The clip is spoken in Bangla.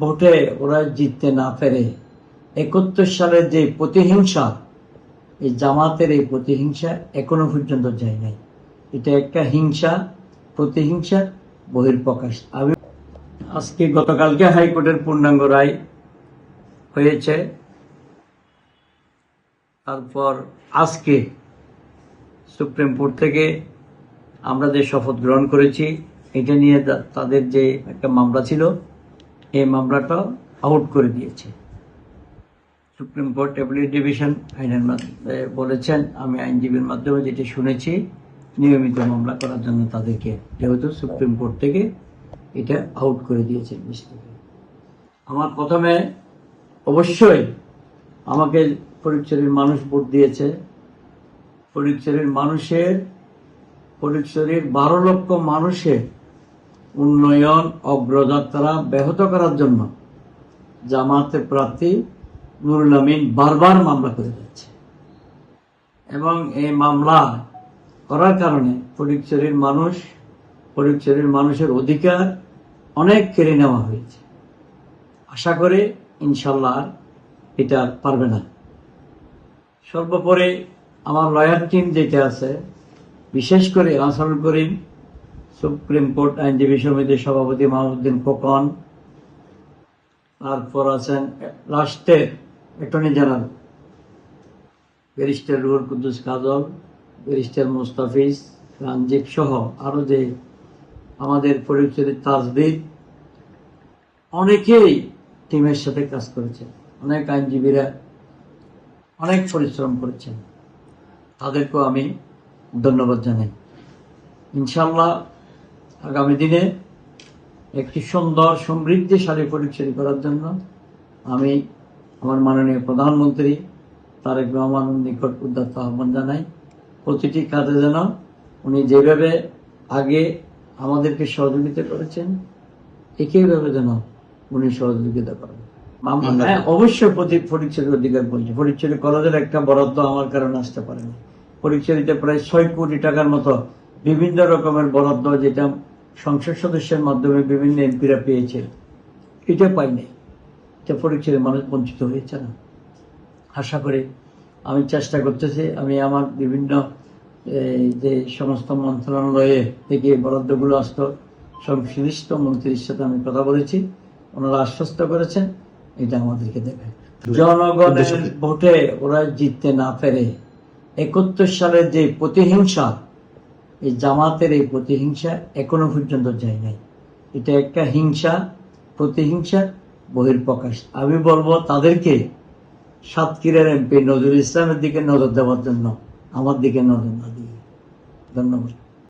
ভোটে ওরা জিততে না পেরে 71 সালের যে প্রতিহিংসা, এই জামাতের এই প্রতিহিংসা এখনো পর্যন্ত যায় নাই। এটা একটা হিংসা, প্রতিহিংসা বহিঃপ্রকাশ। আমি আজকে গতকালকে হাইকোর্টের পূর্ণাঙ্গ রায় হয়েছে, তারপর আজকে সুপ্রিম কোর্ট থেকে আমরা যে শপথ গ্রহণ করেছি এটা নিয়ে তাদের যে একটা মামলা ছিল, এই মামলাটা আউট করে দিয়েছে সুপ্রিম কোর্ট। অ্যাপিলেট ডিভিশন আইনের মাধ্যমে বলেছেন, আমি আইনজীবীর মাধ্যমে যেটা শুনেছি, নিয়মিত মামলা করার জন্য তাদেরকে, যেহেতু সুপ্রিম কোর্ট থেকে এটা আউট করে দিয়েছে। আমার প্রথমে অবশ্যই আমাকে ফটিকছড়ির মানুষ ভোট দিয়েছে। ফটিকছড়ির 12 লক্ষ মানুষের উন্নয়ন অগ্রযাত্রা ব্যাহত করার জন্য জামাতের প্রার্থী নুরুল আমিন বারবার মামলা করে যাচ্ছে, এবং এই মামলা করার কারণে ফটিকছড়ির মানুষের অধিকার অনেক কেড়ে নেওয়া হয়েছে। আশা করি ইনশাল্লাহ এটা পারবে না। সর্বোপরি আমার লয়ার টিম যেটা আছে, বিশেষ করে আনসারুল করিম, সুপ্রিম কোর্ট আইনজীবী সমিতির সভাপতি মাহমুদ্দিন খোকন, তারপর আছেন লাস্টের attorney general barrister Ruhul Quddus Kajal, barrister Mustafiz Ranjib সহ আরো যে আমাদের ফটিকছড়ির তাজদিদ, অনেকেই টিমের সাথে কাজ করেছেন। অনেক আইনজীবীরা অনেক পরিশ্রম করেছেন, তাদেরকেও আমি ধন্যবাদ জানাই। ইনশাল্লাহ আগামী দিনে একটি সুন্দর সমৃদ্ধিশালী ফটিকছড়ি করার জন্য আমি আমার মাননীয় প্রধানমন্ত্রী তারেক রহমানের নিকট উদাত্ত আহ্বান জানাই, প্রতিটি কাজে যেন উনি যেভাবে আগে আমাদেরকে সহযোগিতা করেছেন, একইভাবে যেন উনি সহযোগিতা করেন। অবশ্যই ফটিকছড়ির অধিকার বলছে। ফটিকছড়ি কলেজের একটা বরাদ্দ আমার কারণে আসতে পারেনি। ফটিকছড়িতে প্রায় 6 কোটি টাকার মতো বিভিন্ন রকমের বরাদ্দ, যেটা সংসদ সদস্যের মাধ্যমে বিভিন্ন এমপিরা পেয়েছে, এটা পাইনি। এটা ফটিকছড়ির মানুষ বঞ্চিত হয়েছে না। আশা করি আমি চেষ্টা করতেছি, আমি আমার বিভিন্ন যে সমস্ত মন্ত্রণালয়ে থেকে বরাদ্দগুলো আসতো, সংশ্লিষ্ট মন্ত্রীর সাথে আমি কথা বলেছি, ওনারা আশ্বস্ত করেছেন এটা আমাদেরকে দেবে। জনগণের ভোটে ওরা জিততে না পেরে 71 সালের যে প্রতিহিংসা, এই জামাতের এই প্রতিহিংসা এখনো পর্যন্ত যায় নাই। এটা একটা হিংসা, প্রতিহিংসা বহিঃপ্রকাশ। আমি বলবো তাদেরকে সাতক্ষীরার এমপি নজরুল ইসলামের দিকে নজর দেওয়ার জন্য আমার দিকে নজর না দিয়ে। ধন্যবাদ।